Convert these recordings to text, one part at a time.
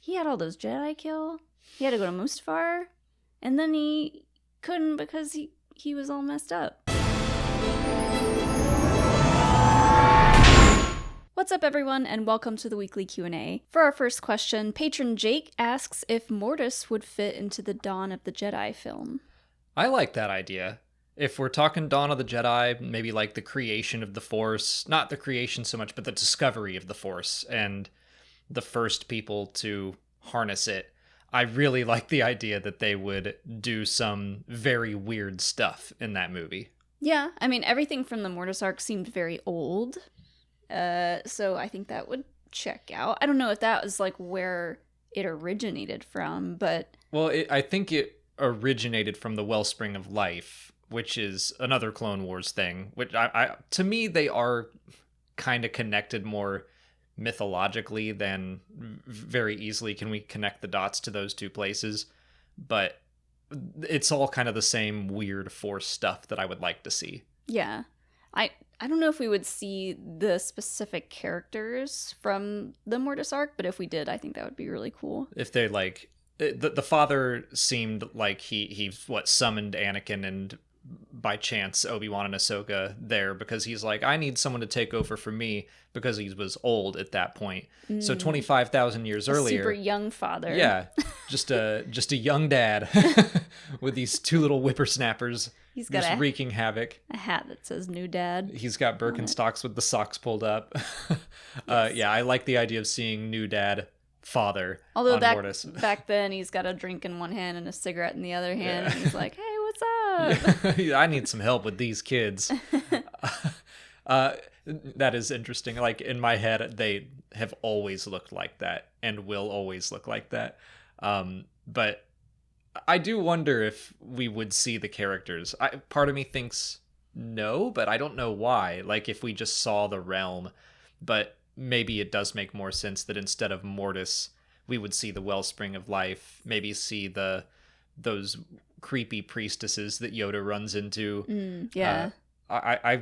he had all those Jedi kill. He had to go to Mustafar, and then he couldn't because he was all messed up. What's up, everyone, and welcome to the weekly Q&A. For our first question, patron Jake asks if Mortis would fit into the Dawn of the Jedi film. I like that idea. If we're talking Dawn of the Jedi, maybe like the creation of the Force, not the creation so much, but the discovery of the Force and the first people to harness it. I really like the idea that they would do some very weird stuff in that movie. Yeah, I mean, everything from the Mortis arc seemed very old. So I think that would check out. I don't know if that was like where it originated from, but... Well, I think it originated from the Wellspring of Life, which is another Clone Wars thing, which I to me, they are kind of connected more mythologically than very easily can we connect the dots to those two places. But it's all kind of the same weird Force stuff that I would like to see. Yeah. I don't know if we would see the specific characters from the Mortis arc, but if we did, I think that would be really cool. If they like, the father seemed like he summoned Anakin and by chance Obi-Wan and Ahsoka there because he's like, I need someone to take over for me because he was old at that point. So 25,000 years earlier, super young father. Yeah, just a young dad with these two little whippersnappers. He's got just wreaking havoc. A hat that says "New Dad." He's got Birkenstocks with the socks pulled up. Yes. Yeah, I like the idea of seeing New Dad father. Although on Mortis. Back then, he's got a drink in one hand and a cigarette in the other hand, and he's like, "Hey, what's up? Yeah, I need some help with these kids." That is interesting. Like in my head, they have always looked like that and will always look like that. But I do wonder if we would see the characters. Part of me thinks no, but I don't know why. Like if we just saw the realm, but maybe it does make more sense that instead of Mortis, we would see the Wellspring of Life, maybe see those creepy priestesses that Yoda runs into. Yeah. I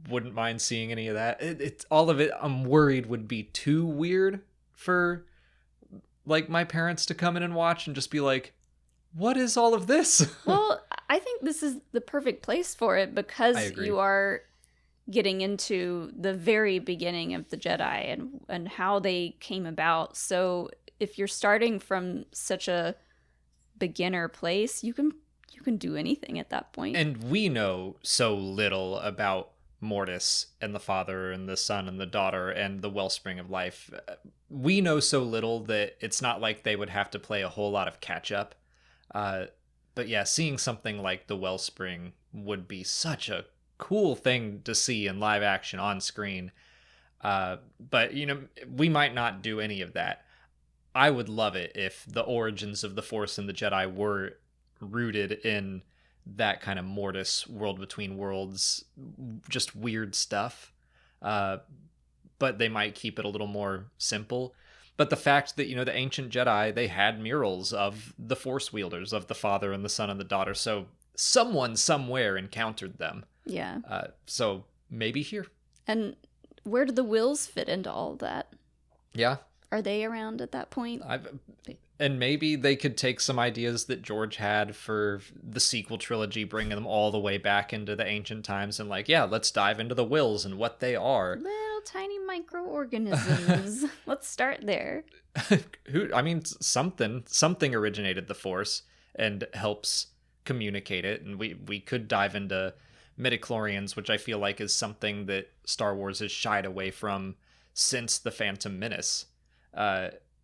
wouldn't mind seeing any of that. It's all of it I'm worried would be too weird for like my parents to come in and watch and just be like, what is all of this? Well, I think this is the perfect place for it because you are getting into the very beginning of the Jedi and how they came about. So if you're starting from such a beginner place, you can do anything at that point. And we know so little about Mortis and the father and the son and the daughter and the Wellspring of Life. We know so little that it's not like they would have to play a whole lot of catch up. But yeah, seeing something like the Wellspring would be such a cool thing to see in live action on screen. But, you know, we might not do any of that. I would love it if the origins of the Force and the Jedi were rooted in that kind of Mortis world between worlds, just weird stuff. But they might keep it a little more simple. But the fact that, you know, the ancient Jedi, they had murals of the Force wielders, of the father and the son and the daughter. So someone somewhere encountered them. Yeah. So maybe here. And where do the Wills fit into all of that? Yeah. Are they around at that point? And maybe they could take some ideas that George had for the sequel trilogy, bringing them all the way back into the ancient times and like, yeah, let's dive into the Wills and what they are. Little tiny microorganisms. Let's start there. Something originated the Force and helps communicate it. And we could dive into midichlorians, which I feel like is something that Star Wars has shied away from since The Phantom Menace.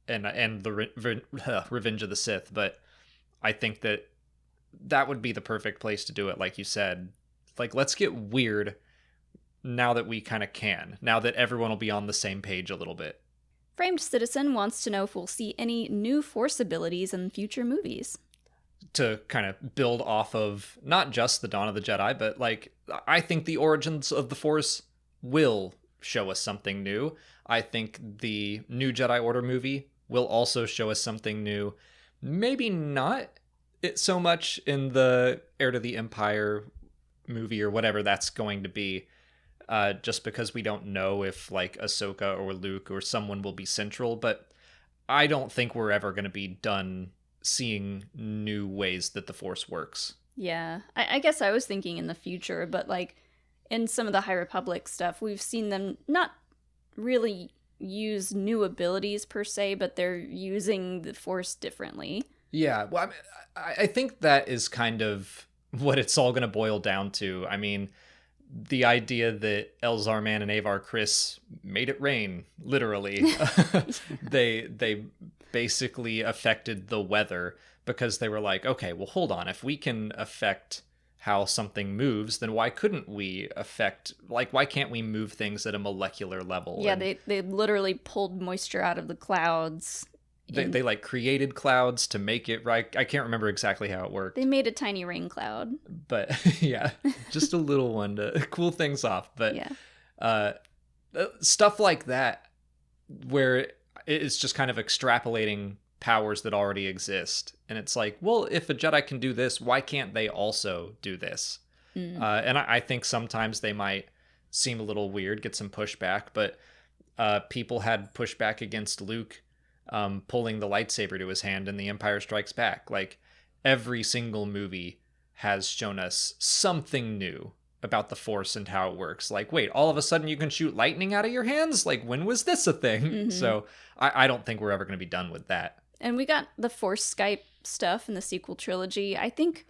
And the Revenge of the Sith, but I think that would be the perfect place to do it, like you said. Like, let's get weird now that we kind of can, now that everyone will be on the same page a little bit. Framed Citizen wants to know if we'll see any new Force abilities in future movies. To kind of build off of not just the Dawn of the Jedi, but like, I think the origins of the Force will show us something new. I think the new Jedi Order movie will also show us something new. Maybe not it so much in the Heir to the Empire movie or whatever that's going to be, just because we don't know if like Ahsoka or Luke or someone will be central. But I don't think we're ever going to be done seeing new ways that the Force works. Yeah, I guess I was thinking in the future, but like in some of the High Republic stuff, we've seen them not really use new abilities per se, but they're using the Force differently. Yeah, well, I mean, I think that is kind of what it's all going to boil down to. I mean, the idea that Elzar Mann and Avar Kriss made it rain, literally. They basically affected the weather because they were like, okay, well, hold on. If we can affect how something moves, then why couldn't we affect, like, why can't we move things at a molecular level? Yeah, they literally pulled moisture out of the clouds. They like created clouds to make it right. I can't remember exactly how it worked. They made a tiny rain cloud. But yeah, just a little one to cool things off. But yeah. Stuff like that, where it's just kind of extrapolating powers that already exist. And it's like, well, if a Jedi can do this, why can't they also do this? And I think sometimes they might seem a little weird, get some pushback, but people had pushback against Luke pulling the lightsaber to his hand in The Empire Strikes Back. Like, every single movie has shown us something new about the Force and how it works. Like, wait, all of a sudden you can shoot lightning out of your hands? Like, when was this a thing? Mm-hmm. So I don't think we're ever going to be done with that. And we got the Force Skype stuff in the sequel trilogy. I think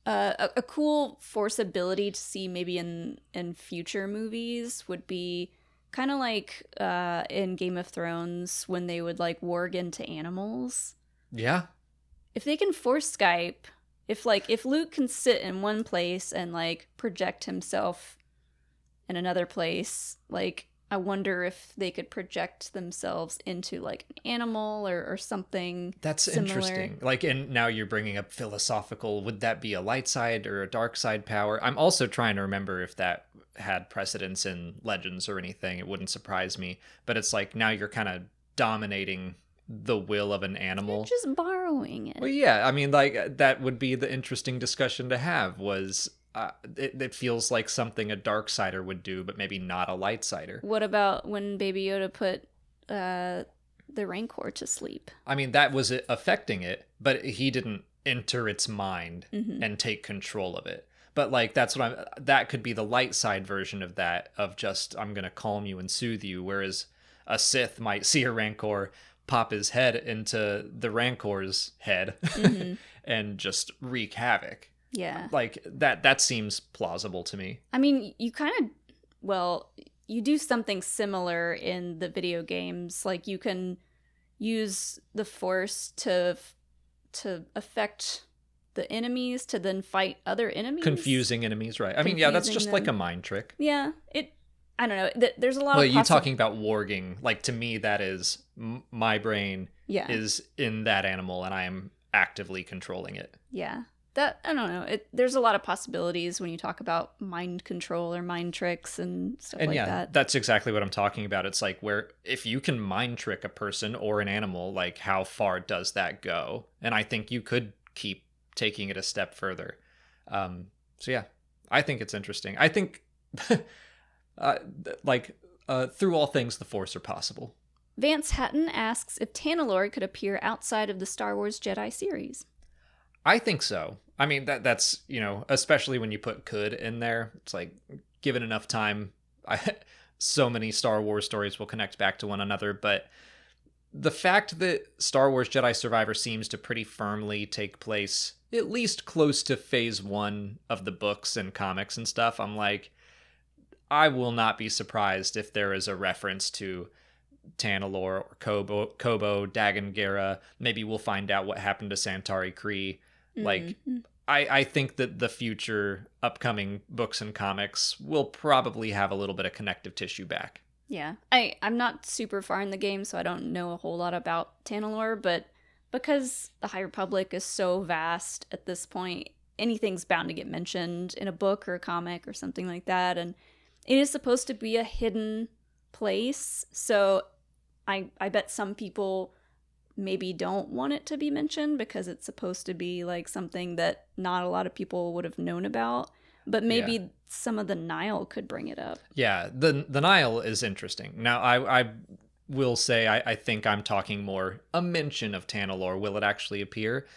a cool Force ability to see maybe in future movies would be kind of like in Game of Thrones when they would like warg into animals. Yeah. If they can Force Skype, if Luke can sit in one place and like project himself in another place, like I wonder if they could project themselves into like an animal or something. That's similar. Interesting. Like, and now you're bringing up philosophical, would that be a light side or a dark side power? I'm also trying to remember if that had precedence in Legends or anything. It wouldn't surprise me. But it's like now you're kind of dominating the will of an animal. You're just borrowing it. Well, yeah. I mean, like, that would be the interesting discussion to have was... it feels like something a dark sider would do, but maybe not a light sider. What about when Baby Yoda put the Rancor to sleep? I mean, that was affecting it, but he didn't enter its mind and take control of it. But like, that could be the light side version of that, of just, I'm going to calm you and soothe you. Whereas a Sith might see a Rancor, pop his head into the Rancor's head and just wreak havoc. Yeah. Like, that seems plausible to me. I mean, you you do something similar in the video games. Like, you can use the Force to affect the enemies to then fight other enemies. Confusing enemies, right. I mean, yeah, that's just like a mind trick. Yeah. I don't know. There's a lot of... you talking about warging. Like, to me, that is my brain is in that animal, and I am actively controlling it. Yeah. That, I don't know. There's a lot of possibilities when you talk about mind control or mind tricks and stuff like that. And that's exactly what I'm talking about. It's like, where if you can mind trick a person or an animal, like, how far does that go? And I think you could keep taking it a step further. So yeah, I think it's interesting. I think through all things, the Force are possible. Vance Hatton asks if Tanalorr could appear outside of the Star Wars Jedi series. I think so. I mean, that's, especially when you put could in there, it's like, given enough time, so many Star Wars stories will connect back to one another. But the fact that Star Wars Jedi Survivor seems to pretty firmly take place at least close to phase 1 of the books and comics and stuff, I'm like, I will not be surprised if there is a reference to Tanalorr or Kobo, Dagan Gera. Maybe we'll find out what happened to Santari Kree. Like, I think that the future upcoming books and comics will probably have a little bit of connective tissue back. Yeah. I'm not super far in the game, so I don't know a whole lot about Tanalorr, but because the High Republic is so vast at this point, anything's bound to get mentioned in a book or a comic or something like that, and it is supposed to be a hidden place, so I bet some people maybe don't want it to be mentioned because it's supposed to be like something that not a lot of people would have known about, but maybe some of the Nile could bring it up. Yeah, the Nile is interesting. Now, I will say I think I'm talking more a mention of Tanalorr. Will it actually appear?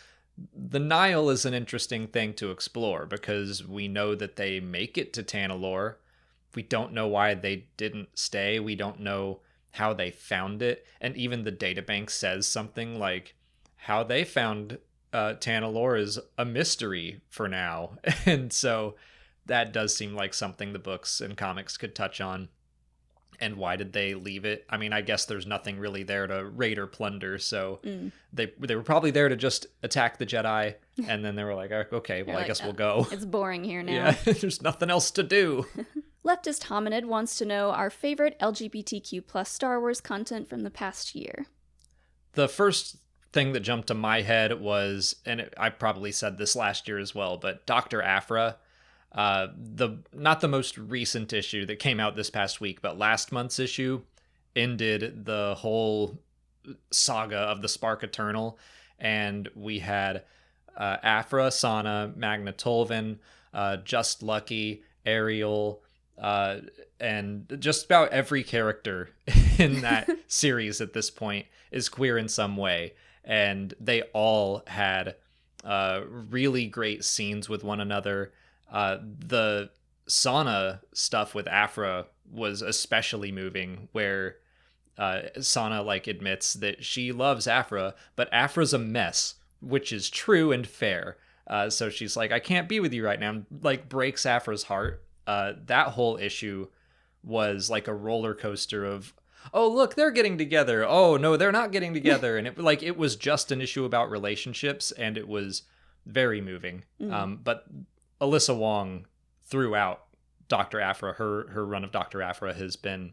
The Nile is an interesting thing to explore because we know that they make it to Tanalorr. We don't know why they didn't stay. We don't know how they found it. And even the databank says something like how they found Tanalorr is a mystery for now. And so that does seem like something the books and comics could touch on. And why did they leave it? I mean, I guess there's nothing really there to raid or plunder, so they were probably there to just attack the Jedi, and then they were like, okay, well, I guess we'll go. It's boring here now. Yeah, there's nothing else to do. Leftist Hominid wants to know our favorite LGBTQ plus Star Wars content from the past year. The first thing that jumped to my head was, and I probably said this last year as well, but Dr. Aphra. Not the most recent issue that came out this past week, but last month's issue ended the whole saga of the Spark Eternal, and we had Aphra, Sana, Magna Tolvan, Just Lucky, Ariel, and just about every character in that series at this point is queer in some way, and they all had really great scenes with one another. The Sana stuff with Aphra was especially moving, where Sana admits that she loves Aphra, but Aphra's a mess, which is true and fair. So she's like, I can't be with you right now, breaks Aphra's heart. That whole issue was like a roller coaster of, oh, look, they're getting together. Oh, no, they're not getting together. And it was just an issue about relationships, and it was very moving. But Alyssa Wong, throughout Dr. Aphra, her run of Dr. Aphra has been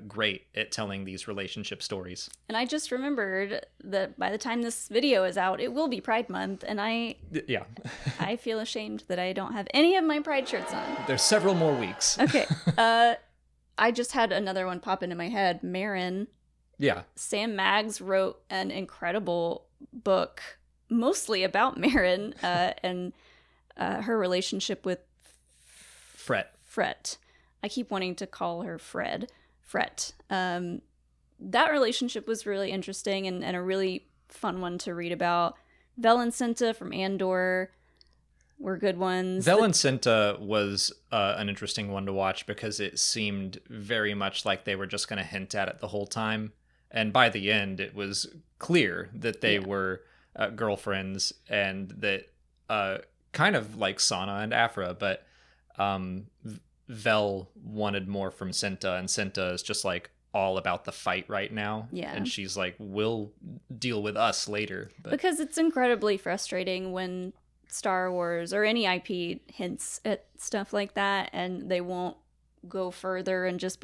great at telling these relationship stories. And I just remembered that by the time this video is out, it will be Pride Month, and I feel ashamed that I don't have any of my Pride shirts on. There's several more weeks. Okay. I just had another one pop into my head. Marin. Yeah. Sam Maggs wrote an incredible book, mostly about Marin, and her relationship with Fret. I keep wanting to call her Fret. That relationship was really interesting and a really fun one to read about. Vel and Cinta from Andor were good ones. Vel and Cinta was an interesting one to watch because it seemed very much like they were just going to hint at it the whole time. And by the end, it was clear that they were girlfriends, and that kind of like Sana and Aphra, but Vel wanted more from Cinta, and Cinta is just all about the fight right now. Yeah. And she's like, we'll deal with us later. But because it's incredibly frustrating when Star Wars or any IP hints at stuff like that, and they won't go further and just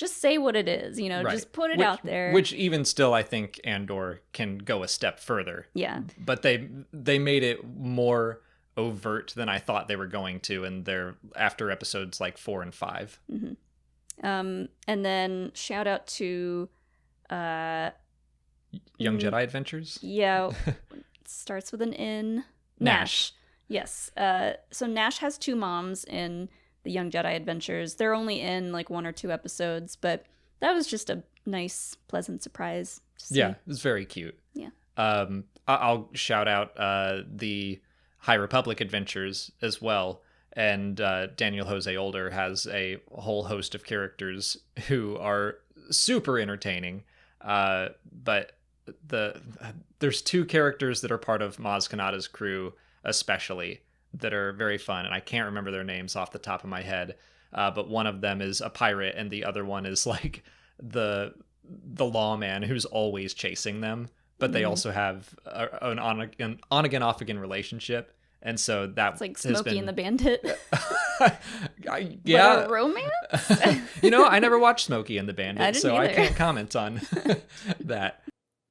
say what it is, right. Just put it out there. Which even still, I think Andor can go a step further. Yeah. But they made it more overt than I thought they were going to, and they're after episodes 4 and 5. Mm-hmm. And then shout out to Young Jedi Adventures. Yeah, it starts with an N. Nash. Yes. So Nash has two moms in the Young Jedi Adventures. They're only in 1 or 2 episodes, but that was just a nice, pleasant surprise to see. Yeah, it was very cute. Yeah. I'll shout out the High Republic Adventures as well. And Daniel Jose Older has a whole host of characters who are super entertaining. But there's 2 characters that are part of Maz Kanata's crew, especially, that are very fun. And I can't remember their names off the top of my head. But one of them is a pirate, and the other one is the lawman who's always chasing them. But they also have an on-again, off-again relationship. And so that it's Smokey and the Bandit. Yeah. But a romance? I never watched Smokey and the Bandit, so either. I can't comment on that.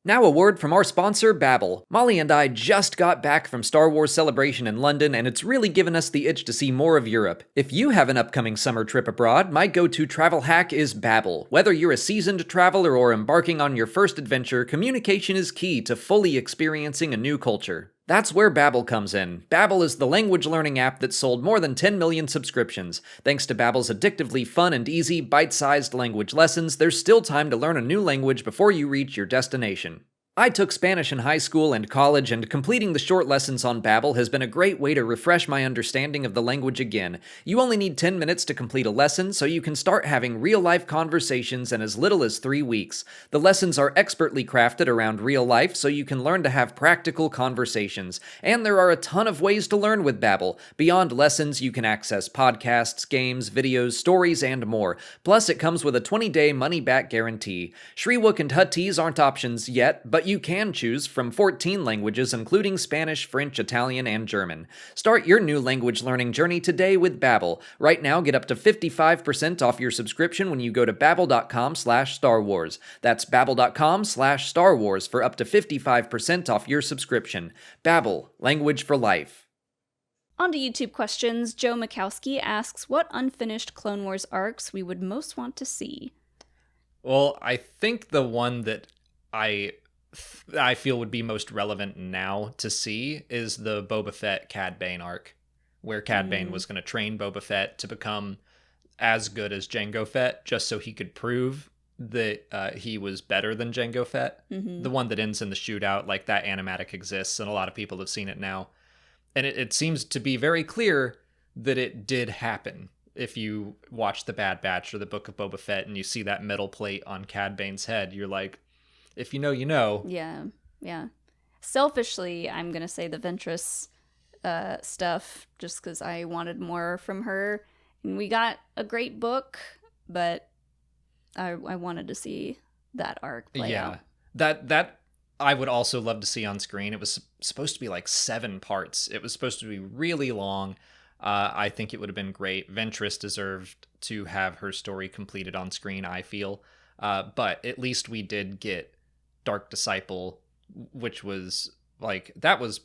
Now a word from our sponsor, Babbel. Molly and I just got back from Star Wars Celebration in London, and it's really given us the itch to see more of Europe. If you have an upcoming summer trip abroad, my go-to travel hack is Babbel. Whether you're a seasoned traveler or embarking on your first adventure, communication is key to fully experiencing a new culture. That's where Babbel comes in. Babbel is the language learning app that sold more than 10 million subscriptions. Thanks to Babbel's addictively fun and easy, bite-sized language lessons, there's still time to learn a new language before you reach your destination. I took Spanish in high school and college, and completing the short lessons on Babbel has been a great way to refresh my understanding of the language again. You only need 10 minutes to complete a lesson, so you can start having real-life conversations in as little as 3 weeks. The lessons are expertly crafted around real life, so you can learn to have practical conversations. And there are a ton of ways to learn with Babbel. Beyond lessons, you can access podcasts, games, videos, stories, and more. Plus, it comes with a 20-day money-back guarantee. Shriwook and Huttese aren't options yet, but you can choose from 14 languages, including Spanish, French, Italian, and German. Start your new language learning journey today with Babbel. Right now, get up to 55% off your subscription when you go to babbel.com/Star Wars. That's babbel.com/Star Wars for up to 55% off your subscription. Babbel, language for life. On to YouTube questions. Joe Mikowski asks, what unfinished Clone Wars arcs we would most want to see? Well, I think the one that I feel would be most relevant now to see is the Boba Fett Cad Bane arc, where Cad Bane was going to train Boba Fett to become as good as Jango Fett, just so he could prove that he was better than Jango Fett. The one that ends in the shootout, like that animatic exists, and a lot of people have seen it now. And it seems to be very clear that it did happen. If you watch The Bad Batch or the Book of Boba Fett and you see that metal plate on Cad Bane's head, you're like, if you know, you know. Yeah. Selfishly, I'm going to say the Ventress stuff, just because I wanted more from her. And we got a great book, but I wanted to see that arc play out. That I would also love to see on screen. It was supposed to be like 7 parts. It was supposed to be really long. I think it would have been great. Ventress deserved to have her story completed on screen, I feel. But at least we did get Dark Disciple, which was like, that was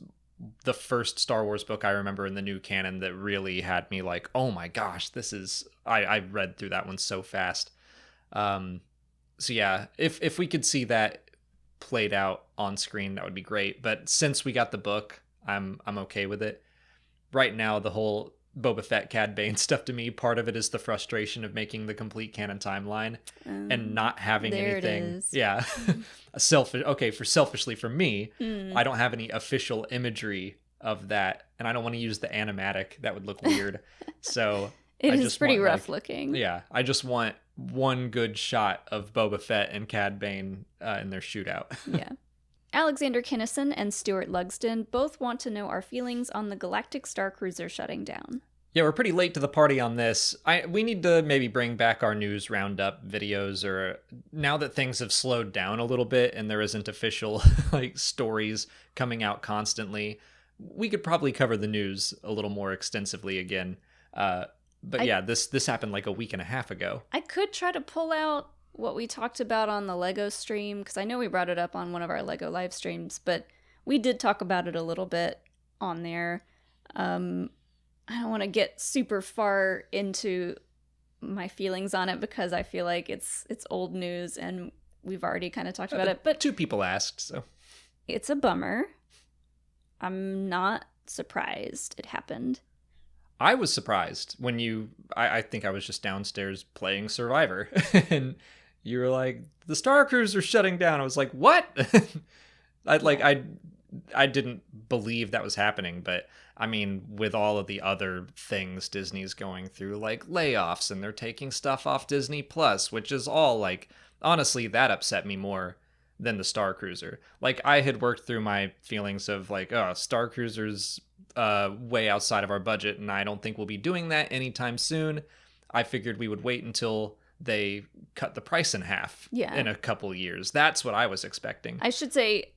the first Star Wars book I remember in the new canon that really had me like, oh my gosh, this is, I read through that one so fast. So yeah, if we could see that played out on screen, that would be great. But since we got the book, I'm okay with it. Right now, the whole Boba Fett Cad Bane stuff, to me, part of it is the frustration of making the complete canon timeline and not having anything. It is. Yeah. Selfishly for me, I don't have any official imagery of that, and I don't want to use the animatic. That would look weird. So it is pretty rough looking. Yeah, I just want one good shot of Boba Fett and Cad Bane in their shootout. Yeah. Alexander Kinnison and Stuart Lugsden both want to know our feelings on the Galactic Star Cruiser shutting down. Yeah, we're pretty late to the party on this. We need to maybe bring back our news roundup videos, or now that things have slowed down a little bit and there isn't official like stories coming out constantly, we could probably cover the news a little more extensively again. But yeah, this happened like a week and a half ago. I could try to pull out what we talked about on the Lego stream, because I know we brought it up on one of our Lego live streams, but we did talk about it a little bit on there. I don't want to get super far into my feelings on it because I feel like it's old news and we've already kind of talked about it. But 2 people asked, so it's a bummer. I'm not surprised it happened. I was surprised when I think I was just downstairs playing Survivor and you were like, the Star Cruiser shutting down. I was like, what? I didn't believe that was happening, but I mean, with all of the other things Disney's going through, like layoffs, and they're taking stuff off Disney Plus, which is all like, honestly, that upset me more than the Star Cruiser. Like, I had worked through my feelings of like, oh, Star Cruiser's way outside of our budget, and I don't think we'll be doing that anytime soon. I figured we would wait until they cut the price in half in a couple years. That's what I was expecting. I should say,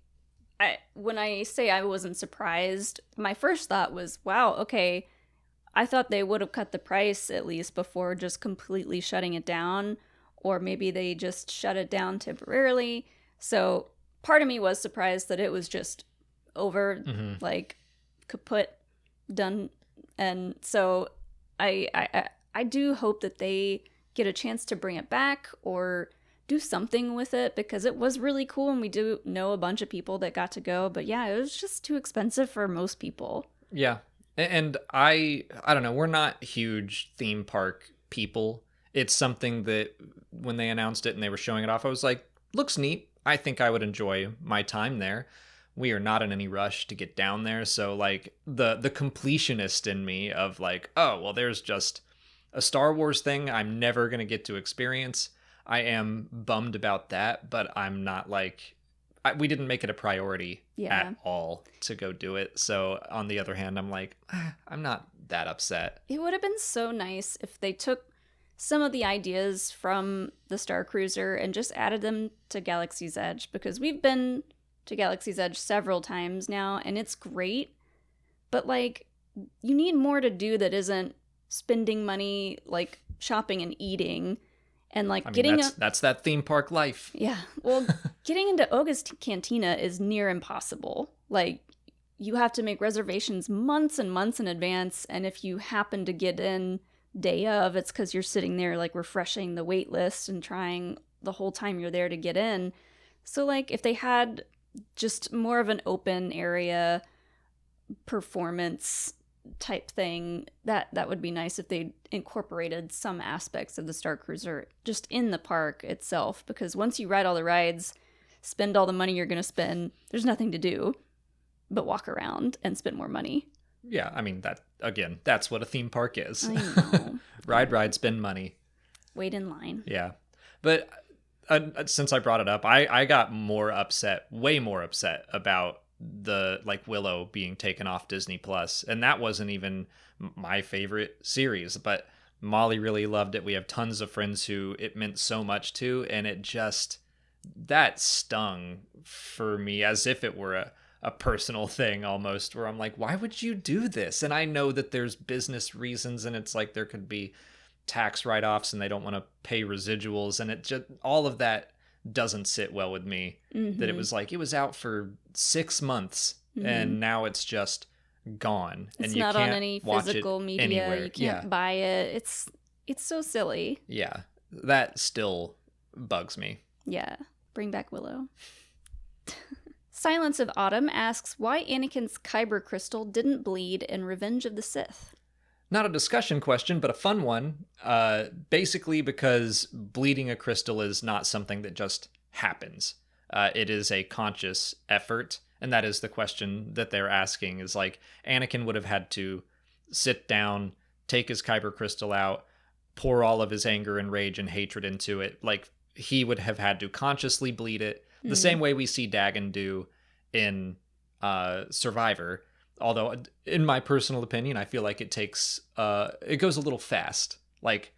when I say I wasn't surprised, my first thought was, wow, okay, I thought they would have cut the price at least before just completely shutting it down, or maybe they just shut it down temporarily. So part of me was surprised that it was just over, like kaput, done. And so I do hope that they get a chance to bring it back or do something with it, because it was really cool and we do know a bunch of people that got to go, but yeah, it was just too expensive for most people. Yeah. And I don't know, we're not huge theme park people. It's something that when they announced it and they were showing it off, I was like, looks neat. I think I would enjoy my time there. We are not in any rush to get down there. So like the completionist in me of like, oh, well, there's just a Star Wars thing I'm never going to get to experience. I am bummed about that, but I'm not like, we didn't make it a priority at all to go do it. So on the other hand, I'm like, I'm not that upset. It would have been so nice if they took some of the ideas from the Star Cruiser and just added them to Galaxy's Edge, because we've been to Galaxy's Edge several times now and it's great, but like you need more to do that isn't spending money like shopping and eating and like that's that theme park life. Yeah. Well, getting into Oga's Cantina is near impossible. Like you have to make reservations months and months in advance, and if you happen to get in day of, it's because you're sitting there like refreshing the wait list and trying the whole time you're there to get in. So like if they had just more of an open area performance type thing, that would be nice if they incorporated some aspects of the Star Cruiser just in the park itself, because once you ride all the rides, spend all the money you're going to spend, there's nothing to do but walk around and spend more money. Yeah, I mean, that's what a theme park is. I know. Ride, spend money. Wait in line. Yeah. But since I brought it up, I got way more upset about the like Willow being taken off Disney Plus, and that wasn't even my favorite series, but Molly really loved it. We have tons of friends who it meant so much to, and that stung for me as if it were a personal thing almost, where I'm like, why would you do this? And I know that there's business reasons, and it's like there could be tax write-offs and they don't want to pay residuals, and it just, all of that doesn't sit well with me. That it was like, it was out for 6 months and now it's just gone. It's and you not can't on any watch physical it media. anywhere. You can't buy it. It's so silly. Yeah. That still bugs me. Yeah. Bring back Willow. Silence of Autumn asks why Anakin's Kyber crystal didn't bleed in Revenge of the Sith. Not a discussion question, but a fun one. Basically because bleeding a crystal is not something that just happens. It is a conscious effort, and that is the question that they're asking, is like, Anakin would have had to sit down, take his Kyber crystal out, pour all of his anger and rage and hatred into it. Like, he would have had to consciously bleed it, the same way we see Dagon do in Survivor. Although, in my personal opinion, I feel like it goes a little fast. Like,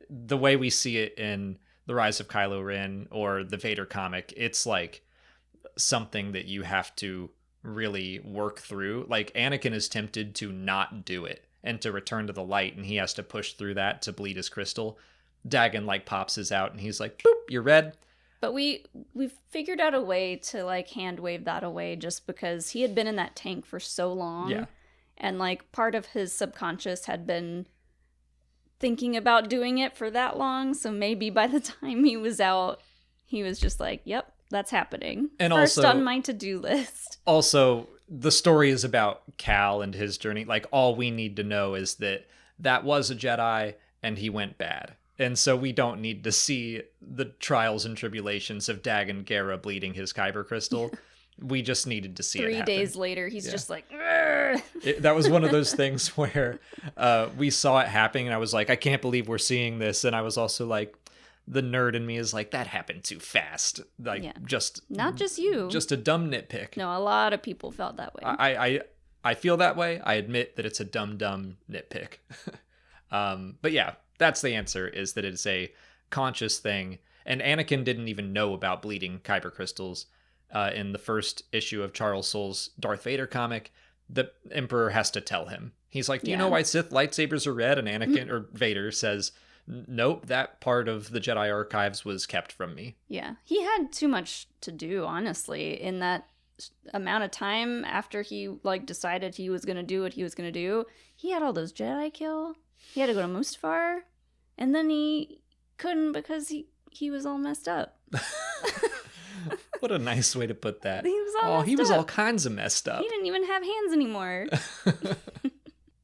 the way we see it in The Rise of Kylo Ren or the Vader comic, it's like something that you have to really work through. Like, Anakin is tempted to not do it and to return to the light, and he has to push through that to bleed his crystal. Dagon, like, pops his out, and he's like, boop, you're red. But we've figured out a way to like hand wave that away, just because he had been in that tank for so long. Yeah. And like part of his subconscious had been thinking about doing it for that long. So maybe by the time he was out, he was just like, yep, that's happening. And First also, on my to-do list. Also, the story is about Cal and his journey. Like, all we need to know is that was a Jedi and he went bad. And so we don't need to see the trials and tribulations of Dagon Gera bleeding his Kyber crystal. We just needed to see it happen. 3 days later, he's just like, that was one of those things where we saw it happening, and I was like, I can't believe we're seeing this. And I was also like, the nerd in me is like, that happened too fast. Like, just not just you. Just a dumb nitpick. No, a lot of people felt that way. I feel that way. I admit that it's a dumb nitpick. But yeah. That's the answer, is that it's a conscious thing. And Anakin didn't even know about bleeding Kyber crystals. In the first issue of Charles Soule's Darth Vader comic, the Emperor has to tell him. He's like, do you know why Sith lightsabers are red? And Anakin, or Vader, says, nope, that part of the Jedi archives was kept from me. Yeah, he had too much to do, honestly, in that amount of time after he like decided he was going to do what he was going to do. He had all those Jedi kill. He had to go to Mustafar. And then he couldn't because he he was all messed up. What a nice way to put that. He was all he was up. all kinds of messed up. He didn't even have hands anymore.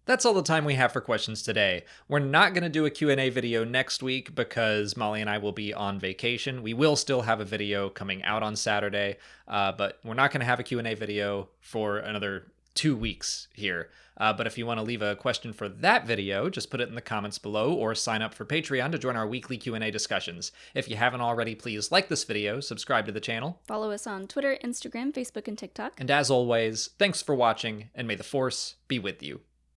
That's all the time we have for questions today. We're not going to do a Q&A video next week because Molly and I will be on vacation. We will still have a video coming out on Saturday, but we're not going to have a Q&A video for another 2 weeks here. But if you want to leave a question for that video, just put it in the comments below or sign up for Patreon to join our weekly Q&A discussions. If you haven't already, please like this video, subscribe to the channel. Follow us on Twitter, Instagram, Facebook, and TikTok. And as always, thanks for watching, and may the Force be with you.